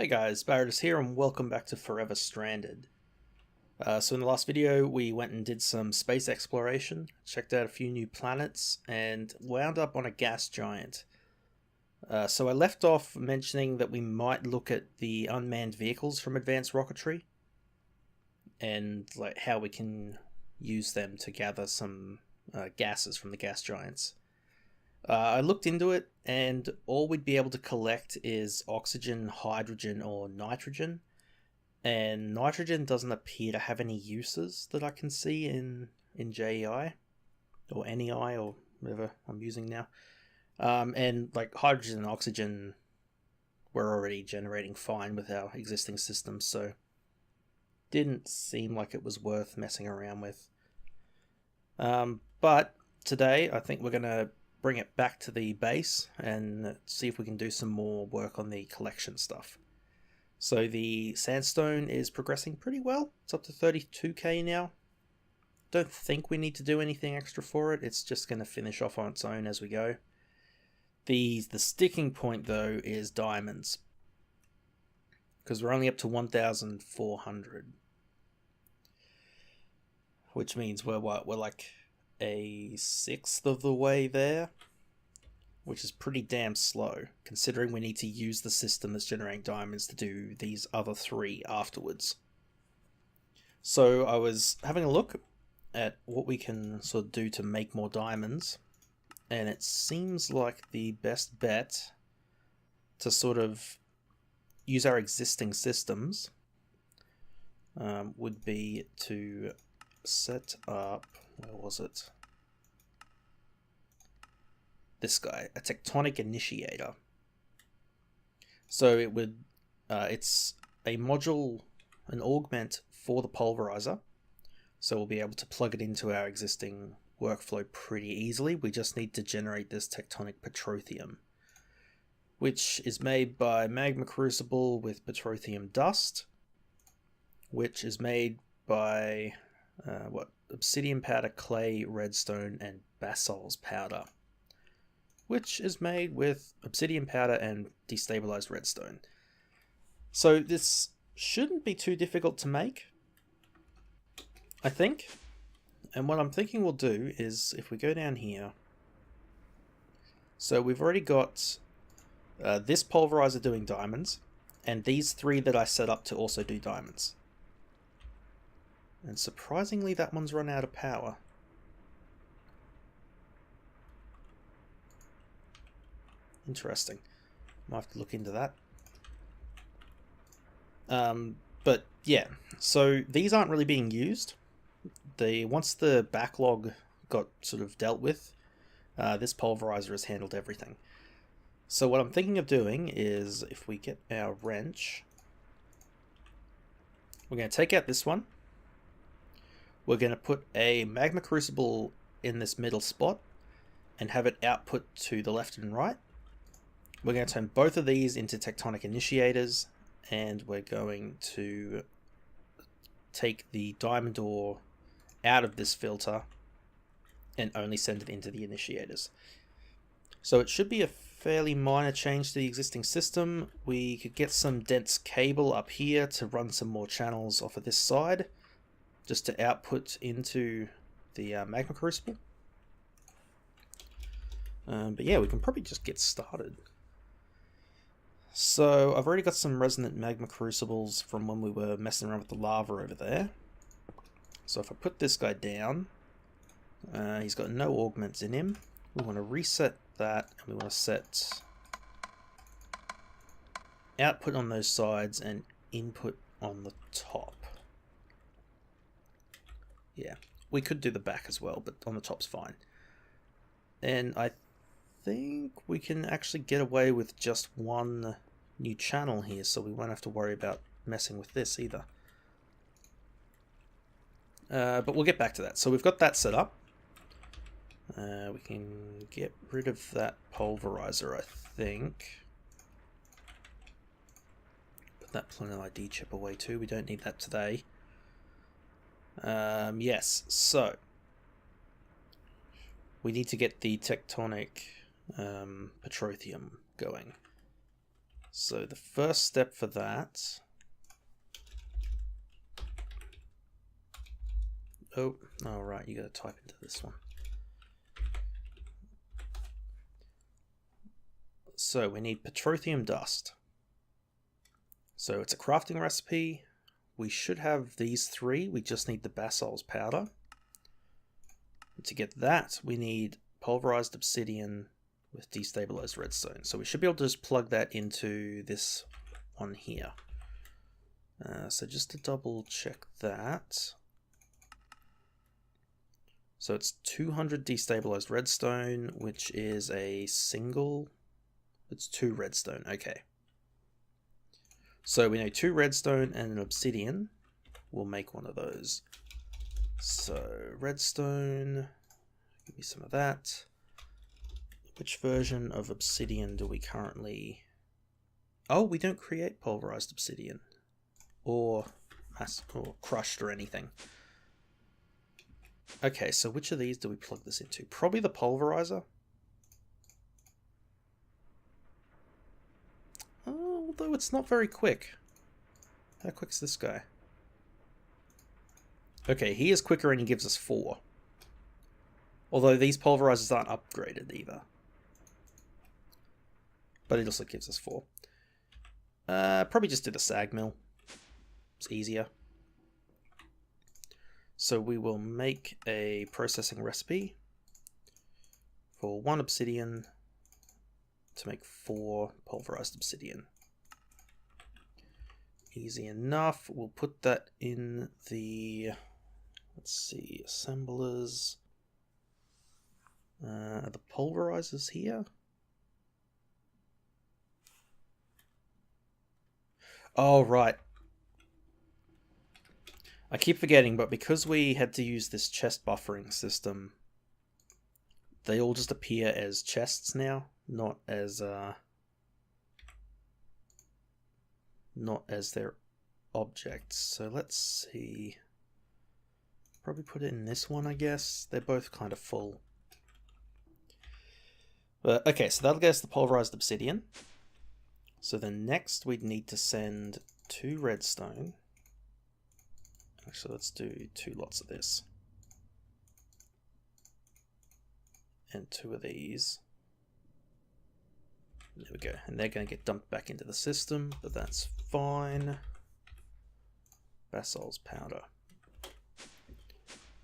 Hey guys, Barrett's here and welcome back to Forever Stranded. So in the last video we went and did some space exploration, checked out a few new planets, and wound up on a gas giant. So I left off mentioning that we might look at the unmanned vehicles from advanced rocketry, and like how we can use them to gather some gases from the gas giants. I looked into it, and all we'd be able to collect is oxygen, hydrogen, or nitrogen. And nitrogen doesn't appear to have any uses that I can see in JEI, or NEI, or whatever I'm using now. And like hydrogen and oxygen, we're already generating fine with our existing systems, so didn't seem like it was worth messing around with. But today, I think we're going to bring it back to the base and see if we can do some more work on the collection stuff. So the sandstone is progressing pretty well. It's up to 32k now. Don't think we need to do anything extra for it. It's just going to finish off on its own as we go. The sticking point though is diamonds, because we're only up to 1,400, which means we're like a sixth of the way there, which is pretty damn slow considering we need to use the system that's generating diamonds to do these other three afterwards. So I was having a look at what we can sort of do to make more diamonds, and it seems like the best bet to sort of use our existing systems would be to set up, where was it? This guy, a Tectonic Initiator. So it would, it's a module, an augment for the pulverizer. So we'll be able to plug it into our existing workflow pretty easily. We just need to generate this Tectonic Petroleum, which is made by magma crucible with Petroleum Dust, which is made by obsidian powder, clay, redstone, and basalt's powder, which is made with obsidian powder and destabilized redstone. So this shouldn't be too difficult to make, I think. And what I'm thinking we'll do is, if we go down here, so we've already got this pulverizer doing diamonds, and these three that I set up to also do diamonds. And surprisingly, that one's run out of power. Interesting. Might have to look into that. But yeah, so these aren't really being used. Once the backlog got sort of dealt with, this pulverizer has handled everything. So what I'm thinking of doing is, if we get our wrench, we're going to take out this one. We're going to put a magma crucible in this middle spot and have it output to the left and right. We're going to turn both of these into Tectonic Initiators, and we're going to take the diamond ore out of this filter and only send it into the initiators. So it should be a fairly minor change to the existing system. We could get some dense cable up here to run some more channels off of this side, just to output into the magma crucible. But yeah, we can probably just get started. So I've already got some resonant magma crucibles from when we were messing around with the lava over there. So if I put this guy down, he's got no augments in him. We want to reset that, and we want to set output on those sides and input on the top. Yeah, we could do the back as well, but on the top's fine. And I think we can actually get away with just one new channel here, so we won't have to worry about messing with this either. But we'll get back to that. So we've got that set up. We can get rid of that pulverizer, I think. Put that Plano ID chip away too. We don't need that today. Yes, so we need to get the Tectonic Petroleum going. So the first step for that... Oh, right, you got to type into this one. So we need Petroleum Dust. So it's a crafting recipe. We should have these three. We just need the basalt's powder. And to get that, we need pulverized obsidian with destabilized redstone. So we should be able to just plug that into this one here. So just to double check that. So it's 200 destabilized redstone, which is a single... It's 2 redstone, okay. So we need 2 redstone and an obsidian. We'll make one of those. So redstone, give me some of that. Which version of obsidian do we currently... Oh, we don't create pulverized obsidian. Or crushed or anything. Okay, so which of these do we plug this into? Probably the pulverizer. Although it's not very quick. How quick's this guy? Okay, he is quicker and he gives us 4. Although these pulverizers aren't upgraded either. But it also gives us 4. Probably just do the sag mill. It's easier. So we will make a processing recipe for 1 obsidian to make 4 pulverized obsidian. Easy enough. We'll put that in the, let's see, assemblers. The pulverizers here. Oh, right. I keep forgetting, but because we had to use this chest buffering system, they all just appear as chests now, not as their objects. So let's see. Probably put it in this one, I guess. They're both kind of full. But okay, so that'll get us the pulverized obsidian. So then next we'd need to send 2 redstone. Actually, let's do 2 lots of this. And 2 of these. There we go. And they're going to get dumped back into the system, but that's fine. Basalt's powder.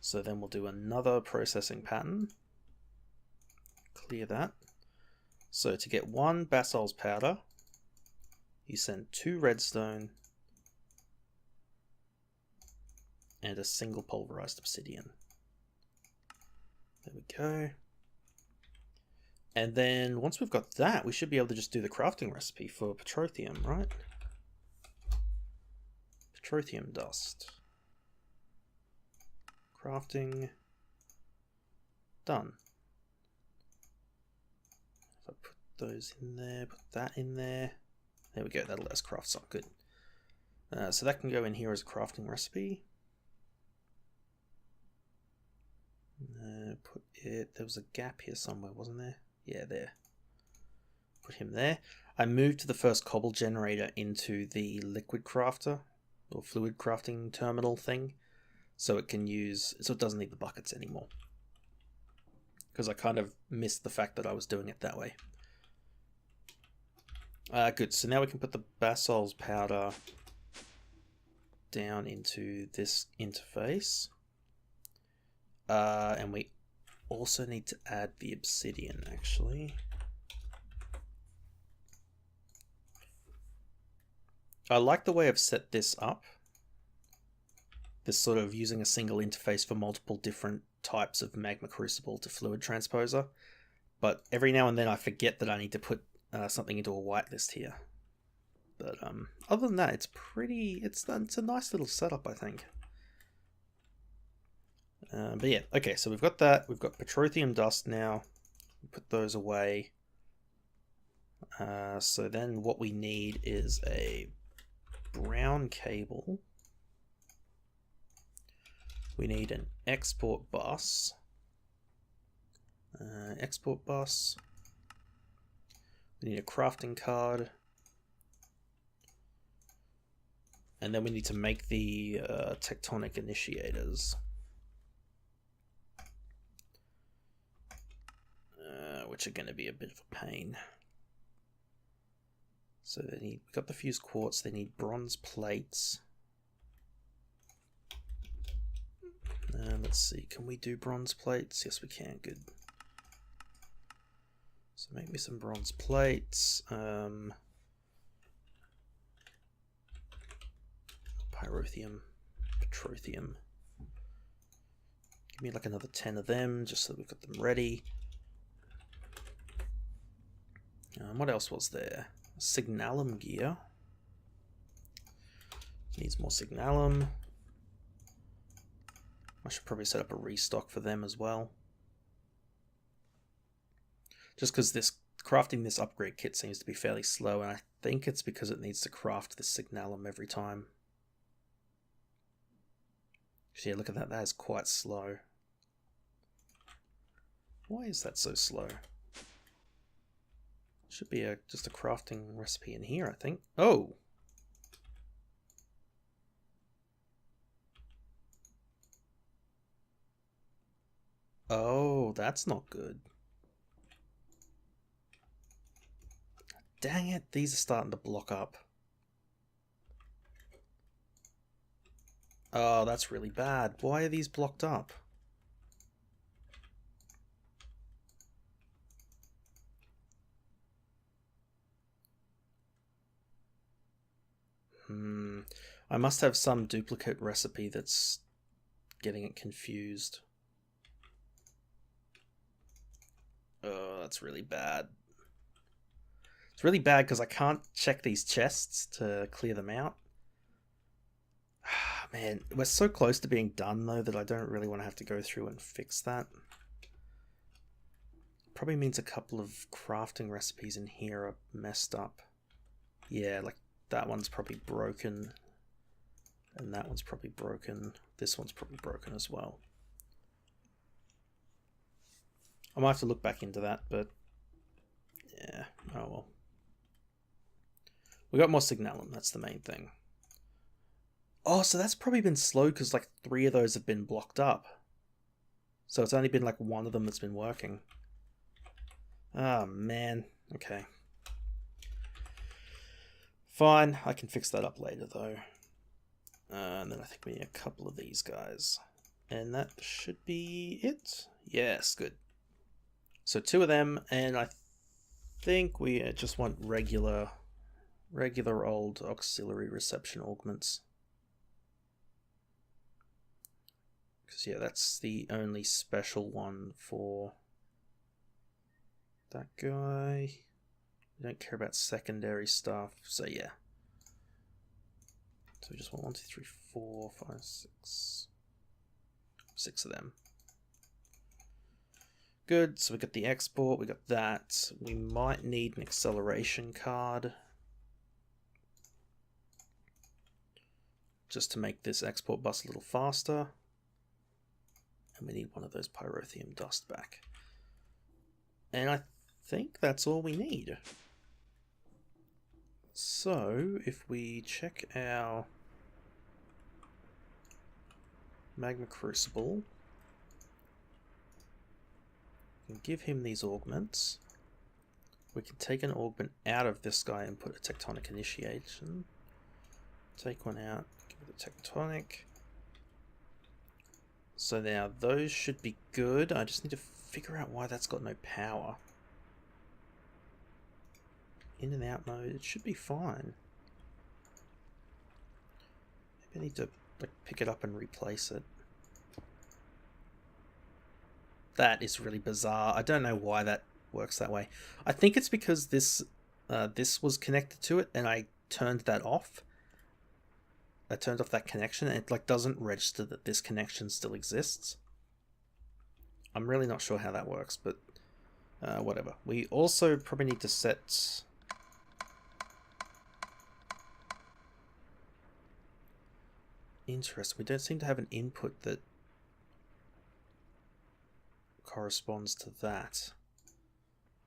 So then we'll do another processing pattern. Clear that. So to get 1 basalt's powder, you send 2 redstone and a single pulverized obsidian. There we go. And then once we've got that, we should be able to just do the crafting recipe for petroleum, right? Petroleum dust. Crafting. Done. If I put those in there, put that in there. There we go, that'll let us craft some. Good. So that can go in here as a crafting recipe. Put it... There was a gap here somewhere, wasn't there? Yeah, there. Put him there. I moved the first cobble generator into the liquid crafter or fluid crafting terminal thing, so it can use... So it doesn't need the buckets anymore. Because I kind of missed the fact that I was doing it that way. Good, so now we can put the basalt's powder down into this interface. And we also need to add the obsidian, actually. I like the way I've set this up. This sort of using a single interface for multiple different types of magma crucible to fluid transposer. But every now and then I forget that I need to put something into a whitelist here. But other than that, it's pretty... It's a nice little setup, I think. But yeah, okay, so we've got that. We've got petroleum dust now. Put those away. So then what we need is a brown cable. We need an export bus. We need a crafting card. And then we need to make the Tectonic Initiators. Which are going to be a bit of a pain. So we've got the fused quartz, they need bronze plates. Let's see, can we do bronze plates? Yes, we can, good. So make me some bronze plates. Pyrotheum, Petroleum. Give me like another 10 of them, just so we've got them ready. What else was there? Signalum gear. Needs more signalum. I should probably set up a restock for them as well. Just because crafting this upgrade kit seems to be fairly slow, and I think it's because it needs to craft the signalum every time. So yeah, look at that, that is quite slow. Why is that so slow? Should be just a crafting recipe in here, I think. Oh! Oh, that's not good. Dang it, these are starting to block up. Oh, that's really bad. Why are these blocked up? I must have some duplicate recipe that's getting it confused. Oh, that's really bad. It's really bad because I can't check these chests to clear them out. Man, we're so close to being done though that I don't really want to have to go through and fix that. Probably means a couple of crafting recipes in here are messed up. Yeah, like that one's probably broken. And that one's probably broken. This one's probably broken as well. I might have to look back into that, but yeah, oh well. We got more signalum, that's the main thing. Oh, so that's probably been slow because like 3 of those have been blocked up. So it's only been like 1 of them that's been working. Oh man, okay. Fine, I can fix that up later though. And then I think we need a couple of these guys. And that should be it. Yes, good. So 2 of them, and I think we just want regular old auxiliary reception augments. Because yeah, that's the only special one for that guy. We don't care about secondary stuff, so yeah. So we just want 1, 2, 3, 4, 5, 6 of them. Good, so we got the export, we got that. We might need an acceleration card just to make this export bus a little faster. And we need one of those Petroleum Dust back. And I think that's all we need. So, if we check our Magma Crucible, we can give him these augments. We can take an augment out of this guy and put a Tectonic Initiation. Take one out, give it a Tectonic. So now those should be good. I just need to figure out why that's got no power. In and out mode, it should be fine. Maybe I need to like pick it up and replace it. That is really bizarre. I don't know why that works that way. I think it's because this was connected to it and I turned that off. I turned off that connection and it like doesn't register that this connection still exists. I'm really not sure how that works, but whatever. We also probably need to set interesting. We don't seem to have an input that corresponds to that.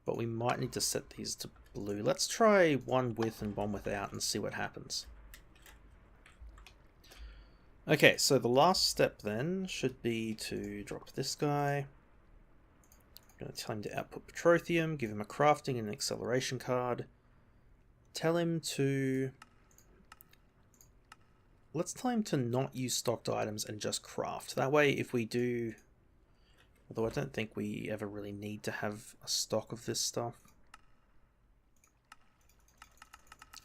But we might need to set these to blue. Let's try one with and one without and see what happens. Okay, so the last step then should be to drop this guy. I'm going to tell him to output Petroleum, give him a crafting and an acceleration card. Tell him to... Let's tell him to not use stocked items and just craft. That way, if we do... Although I don't think we ever really need to have a stock of this stuff.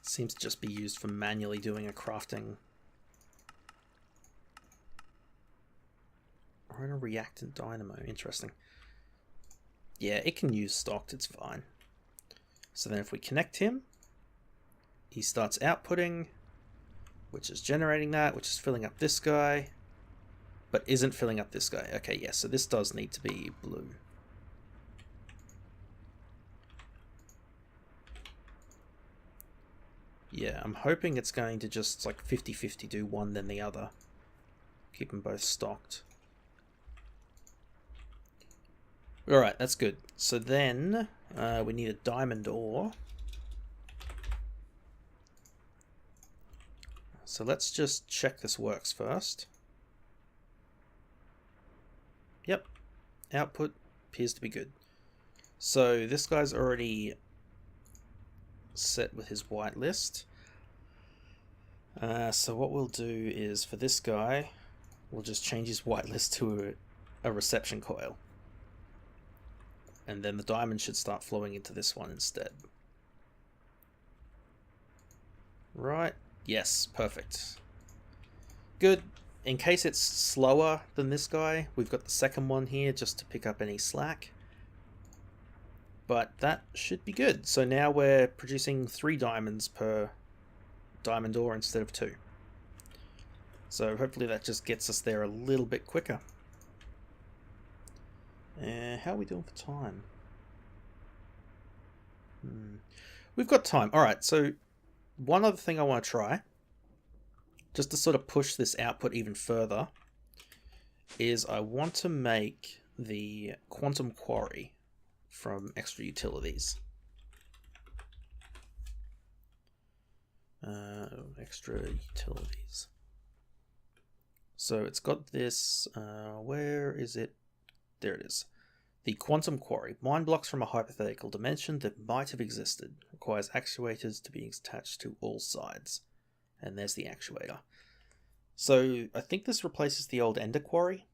It seems to just be used for manually doing a crafting. Or in a reactant dynamo. Interesting. Yeah, it can use stocked. It's fine. So then if we connect him, he starts outputting, which is generating that, which is filling up this guy, but isn't filling up this guy. Okay, yes, so this does need to be blue. Yeah, I'm hoping it's going to just like 50-50 do one then the other. Keep them both stocked. Alright, that's good. So then we need a diamond ore. So let's just check this works first. Yep, output appears to be good. So this guy's already set with his whitelist. So what we'll do is for this guy, we'll just change his whitelist to a reception coil. And then the diamond should start flowing into this one instead. Right. Yes, perfect. Good. In case it's slower than this guy, we've got the second one here just to pick up any slack. But that should be good. So now we're producing 3 diamonds per diamond ore instead of 2. So hopefully that just gets us there a little bit quicker. How are we doing for time? We've got time. Alright, so one other thing I want to try, just to sort of push this output even further, is I want to make the Quantum Quarry from extra utilities. Extra utilities. So it's got this, where is it? There it is. The Quantum Quarry. Mine blocks from a hypothetical dimension that might have existed. Requires actuators to be attached to all sides. And there's the actuator. So I think this replaces the old Ender Quarry,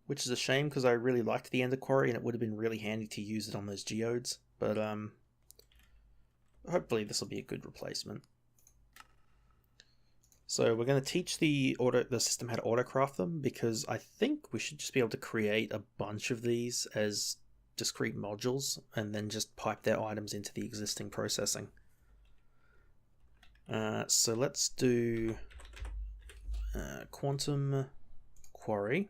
which is a shame because I really liked the Ender Quarry and it would have been really handy to use it on those geodes. But hopefully this will be a good replacement. So we're going to teach the system how to autocraft them, because I think we should just be able to create a bunch of these as discrete modules and then just pipe their items into the existing processing. So let's do Quantum Quarry.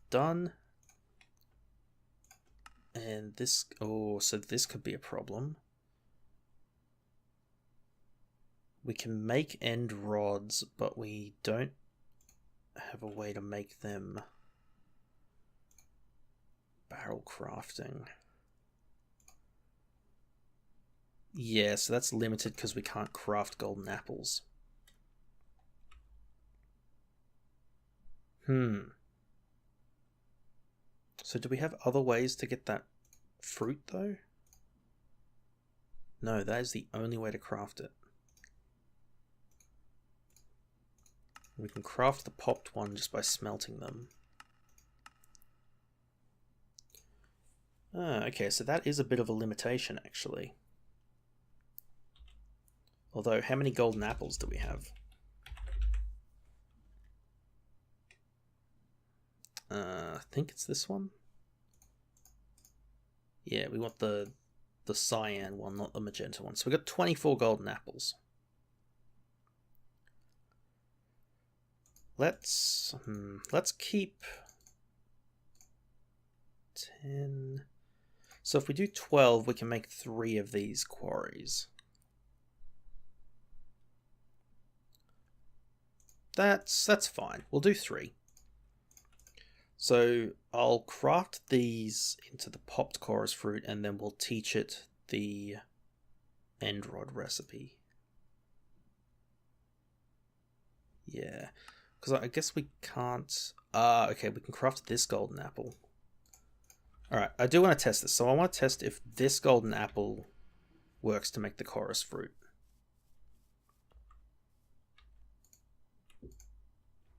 Done. And this, oh, so this could be a problem. We can make end rods, but we don't have a way to make them barrel crafting. Yeah, so that's limited because we can't craft golden apples. So do we have other ways to get that fruit though? No, that is the only way to craft it. We can craft the popped one just by smelting them. Okay, so that is a bit of a limitation actually. Although, how many golden apples do we have? I think it's this one. Yeah, we want the cyan one, not the magenta one. So we've got 24 golden apples. Let's keep 10. So if we do 12, we can make 3 of these quarries. That's fine. We'll do 3. So I'll craft these into the popped chorus fruit, and then we'll teach it the end rod recipe. Yeah, because I guess we can't... okay, we can craft this golden apple. Alright, I do want to test this. So I want to test if this golden apple works to make the chorus fruit.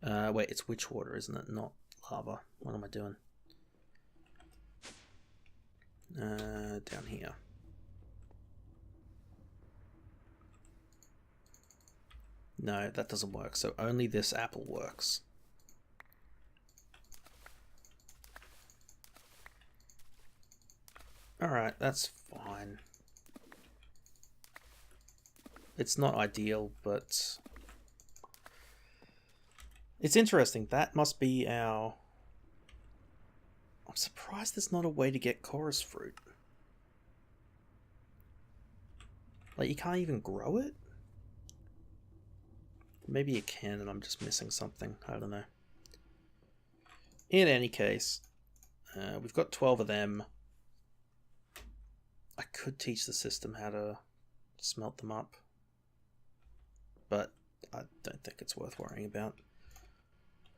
Wait, it's witch water, isn't it? Not lava. What am I doing? Down here. No, that doesn't work. So only this apple works. Alright, that's fine. It's not ideal, but it's interesting. That must be our... I'm surprised there's not a way to get chorus fruit. Like, you can't even grow it? Maybe you can and I'm just missing something. I don't know. In any case, we've got 12 of them. I could teach the system how to smelt them up, but I don't think it's worth worrying about.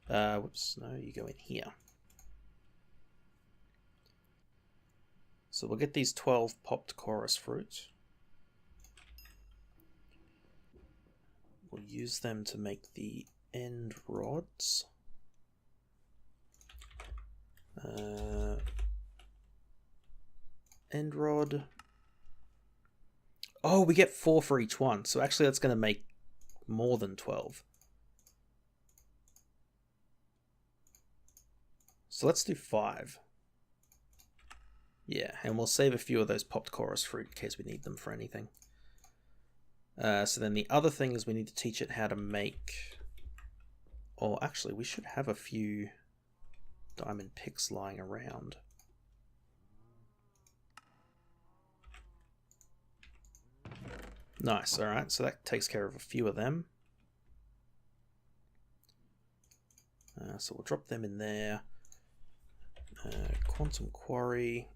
Whoops, no, you go in here. So we'll get these 12 popped chorus fruit. We'll use them to make the end rods. End rod. Oh, we get 4 for each one. So actually that's going to make more than 12. So let's do 5. Yeah, and we'll save a few of those popped chorus fruit in case we need them for anything. So then the other thing is we need to teach it how to make... Or actually, we should have a few diamond picks lying around. Nice, alright, so that takes care of a few of them. So we'll drop them in there. Quantum Quarry.